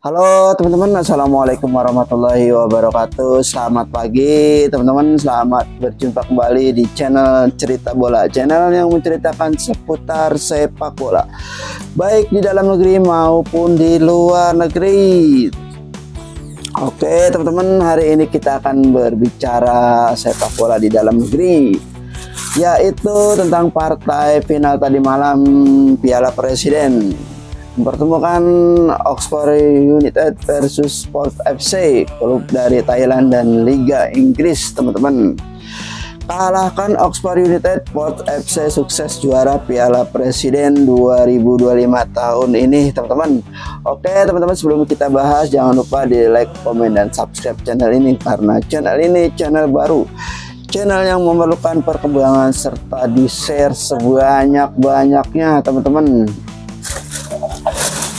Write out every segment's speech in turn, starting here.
Halo teman-teman, assalamualaikum warahmatullahi wabarakatuh. Selamat pagi teman-teman, selamat berjumpa kembali di channel Cerita Bola, channel yang menceritakan seputar sepak bola, baik di dalam negeri maupun di luar negeri. Oke teman-teman, hari ini kita akan berbicara sepak bola di dalam negeri, yaitu tentang partai final tadi malam Piala Presiden, mempertemukan Oxford United versus Port FC, klub dari Thailand dan Liga Inggris. Teman-teman, kalahkan Oxford United, Port FC sukses juara Piala Presiden 2025 tahun ini teman-teman. Oke teman-teman, sebelum kita bahas jangan lupa di like, komen, dan subscribe channel ini, karena channel ini channel baru, channel yang memerlukan perkembangan serta di share sebanyak-banyaknya teman-teman.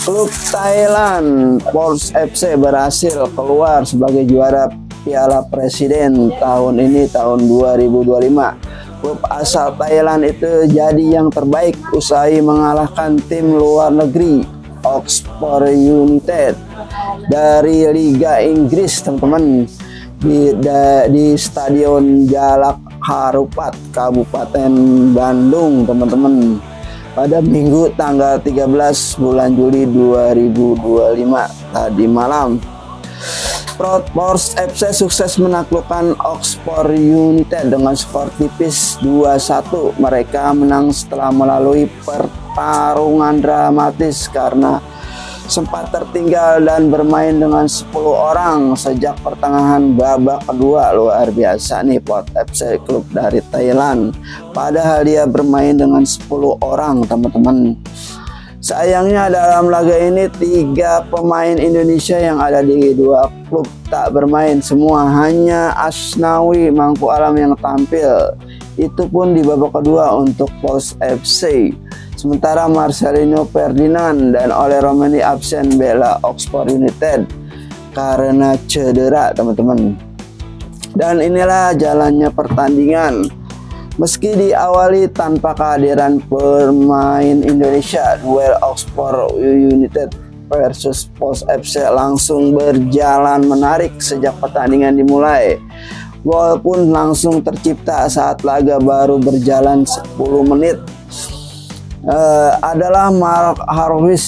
Klub Thailand Port FC berhasil keluar sebagai juara Piala Presiden tahun ini, tahun 2025. Klub asal Thailand itu jadi yang terbaik usai mengalahkan tim luar negeri Oxford United dari Liga Inggris teman-teman, di Stadion Jalak Harupat, Kabupaten Bandung teman-teman, pada Minggu tanggal 13 bulan Juli 2025 tadi malam. Port FC sukses menaklukkan Oxford United dengan skor tipis 2-1. Mereka menang setelah melalui pertarungan dramatis karena sempat tertinggal dan bermain dengan 10 orang sejak pertengahan babak kedua. Luar biasa nih Port FC, klub dari Thailand, padahal dia bermain dengan 10 orang teman-teman. Sayangnya dalam laga ini 3 pemain Indonesia yang ada di dua klub tak bermain semua, hanya Asnawi Mangku Alam yang tampil, itu pun di babak kedua untuk Port FC. Sementara Marcelino Ferdinand dan Ole Romani absen bela Oxford United karena cedera teman-teman. Dan inilah jalannya pertandingan. Meski diawali tanpa kehadiran pemain Indonesia, duel Oxford United versus Port FC langsung berjalan menarik sejak pertandingan dimulai. Gol pun langsung tercipta saat laga baru berjalan 10 menit. Adalah Mark Harris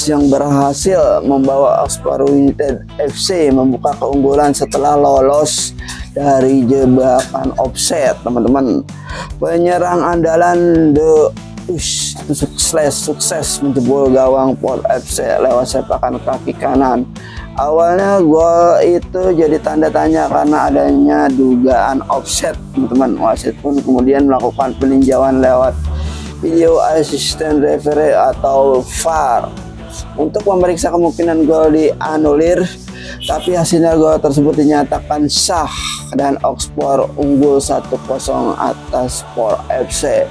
yang berhasil membawa Oxford United FC membuka keunggulan setelah lolos dari jebakan offset teman-teman. Penyerang andalan sukses menjebol gawang Port FC lewat sepakan kaki kanan. Awalnya gol itu jadi tanda tanya karena adanya dugaan offset teman-teman. Wasit pun kemudian melakukan peninjauan lewat video assistant referee atau VAR untuk memeriksa kemungkinan gol dianulir, tapi hasilnya gol tersebut dinyatakan sah dan Oxford unggul 1-0 atas Port FC.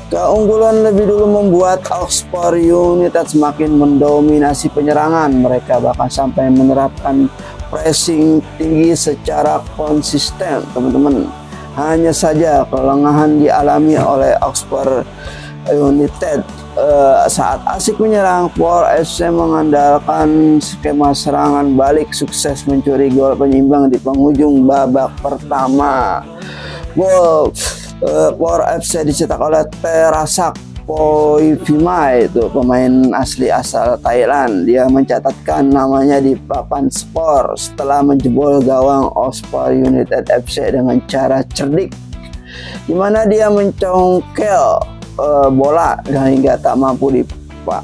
Keunggulan lebih dulu membuat Oxford United semakin mendominasi penyerangan. Mereka bahkan sampai menerapkan pressing tinggi secara konsisten teman-teman. Hanya saja kelengahan dialami oleh Oxford United saat asik menyerang. Port FC mengandalkan skema serangan balik, sukses mencuri gol penyeimbang di penghujung babak pertama. Gol Port FC dicetak oleh Terasak Poivimai, itu pemain asli asal Thailand. Dia mencatatkan namanya di papan skor setelah menjebol gawang Oxford United FC dengan cara cerdik, di mana dia mencongkel bola dan hingga tak mampu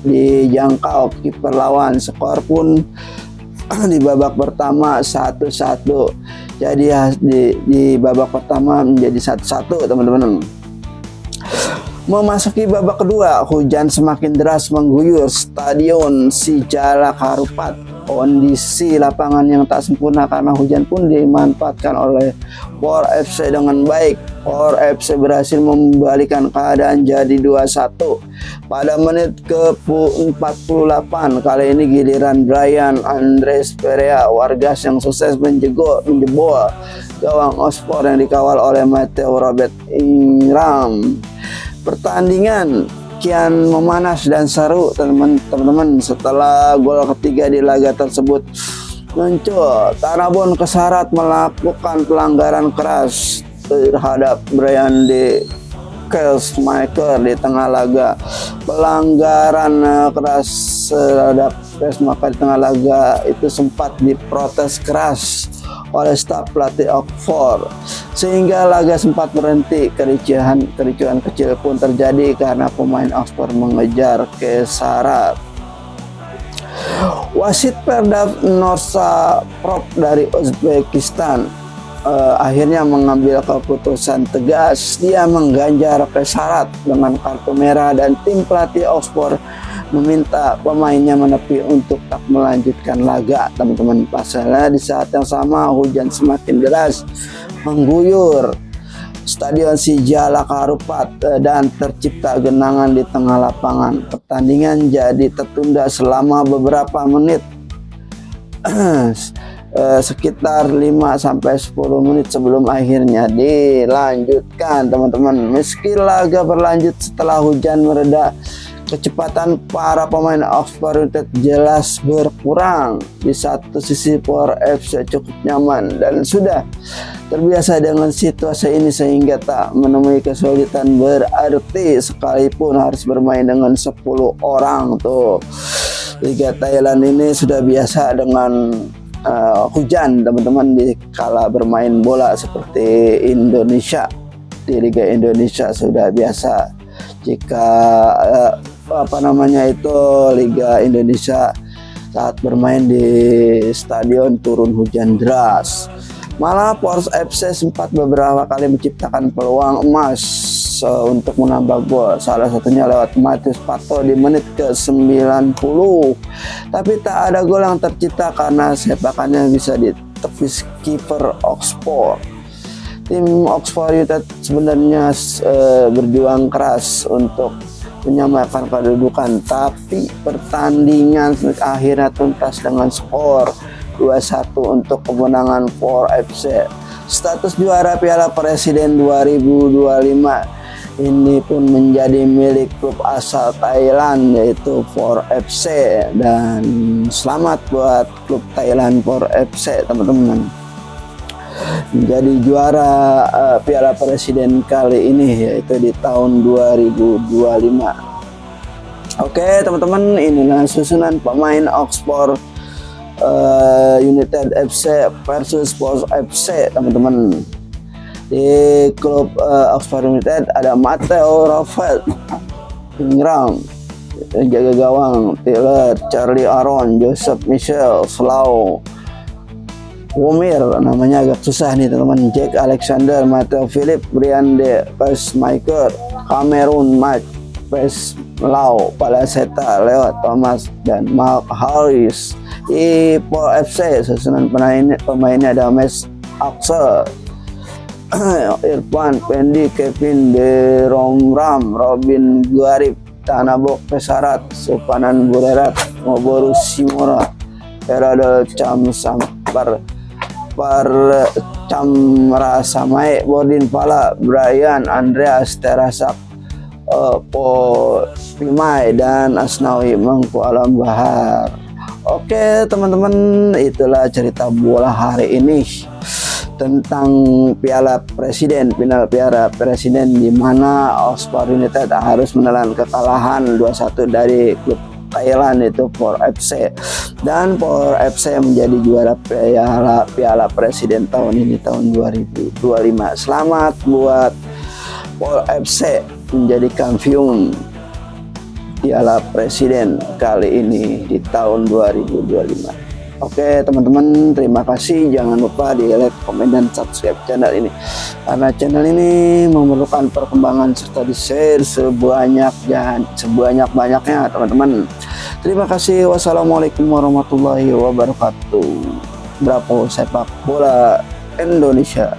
dijangkau kiper lawan. Skor pun di babak pertama 1-1. Jadi di babak pertama menjadi 1-1 teman-teman. Memasuki babak kedua, hujan semakin deras mengguyur Stadion Sijalak Harupat. Kondisi lapangan yang tak sempurna karena hujan pun dimanfaatkan oleh Port FC dengan baik. Port FC berhasil membalikan keadaan jadi 2-1 pada menit ke-48. Kali ini giliran Brian Andres Perea Wargas yang sukses menjebol gawang Oxford yang dikawal oleh Matteo Robert Ingram. Pertandingan kian memanas dan seru teman-teman. Setelah gol ketiga di laga tersebut muncul, Tanabon kesarat melakukan pelanggaran keras terhadap Brian D. Kelsmaker di tengah laga. Pelanggaran keras terhadap Kelsmaker di tengah laga itu sempat diprotes keras oleh staf pelatih Oxford, sehingga laga sempat berhenti. Kericuhan kecil pun terjadi karena pemain Oxford mengejar kesarat. Wasit Perdav Norsaprov dari Uzbekistan akhirnya mengambil keputusan tegas. Dia mengganjar kesarat dengan kartu merah dan tim pelatih Oxford meminta pemainnya menepi untuk tak melanjutkan laga, teman-teman. Pasalnya di saat yang sama hujan semakin deras mengguyur Stadion Sijalak Harupat dan tercipta genangan di tengah lapangan. Pertandingan jadi tertunda selama beberapa menit. Sekitar 5-10 menit sebelum akhirnya dilanjutkan, teman-teman. Meski laga berlanjut setelah hujan mereda, kecepatan para pemain Oxford United jelas berkurang. Di satu sisi Por FC cukup nyaman dan sudah terbiasa dengan situasi ini sehingga tak menemui kesulitan berarti sekalipun harus bermain dengan 10 orang tuh. Liga Thailand ini sudah biasa dengan hujan, teman-teman, di kala bermain bola seperti Indonesia. Di Liga Indonesia sudah biasa jika Liga Indonesia saat bermain di stadion turun hujan deras. Malah Pors FC sempat beberapa kali menciptakan peluang emas untuk menambah gol, salah satunya lewat Matius Pato di menit ke-90, tapi tak ada gol yang tercipta karena sepakannya bisa ditepis kiper Oxford. Tim Oxford United sebenarnya berjuang keras untuk menyamakan kedudukan, tapi pertandingan akhirnya tuntas dengan skor 2-1 untuk kemenangan Por FC. Status juara Piala Presiden 2025 ini pun menjadi milik klub asal Thailand yaitu Por FC, dan selamat buat klub Thailand Por FC, teman-teman, menjadi juara Piala Presiden kali ini yaitu di tahun 2025. Oke, teman-teman, inilah susunan pemain Oxford United FC versus Pors FC, teman-teman. Di klub Oxford United ada Matteo Raffet, Ingram, jaga gawang Taylor, Charlie Aaron, Joseph Michel, Slow, Womir, namanya agak susah nih, teman-teman, Jack Alexander, Matteo Philip, Brian De Pesmaker, Cameron Mike Peslau, Palaseta, Leo Thomas, dan Mark Harris. Di Por FC susunan pemainnya ada Mes Axel, Irfan, Pendi, Kevin De Romram, Robin Guarip, Tanabok Pesarat, Supanan Burerat, Moboru Simora, Herado Cam Sampar, Camra Samae, Bordin Pala, Brian, Andreas Terasak, Pimai, dan Asnawi Mangku Alam Bahar. Oke, teman-teman, itulah cerita bola hari ini tentang Piala Presiden, final Piala Presiden, di mana Oxford United harus menelan kekalahan 2-1 dari klub Thailand itu Por FC, dan Por FC menjadi juara Piala Presiden tahun ini, tahun 2025. Selamat buat Por FC menjadi kampiun Piala Presiden kali ini di tahun 2025. Oke, teman-teman, terima kasih. Jangan lupa di like, komen, dan subscribe channel ini, karena channel ini memerlukan perkembangan serta di share sebanyak-banyaknya, teman-teman. Terima kasih. Wassalamualaikum warahmatullahi wabarakatuh. Bravo sepak bola Indonesia.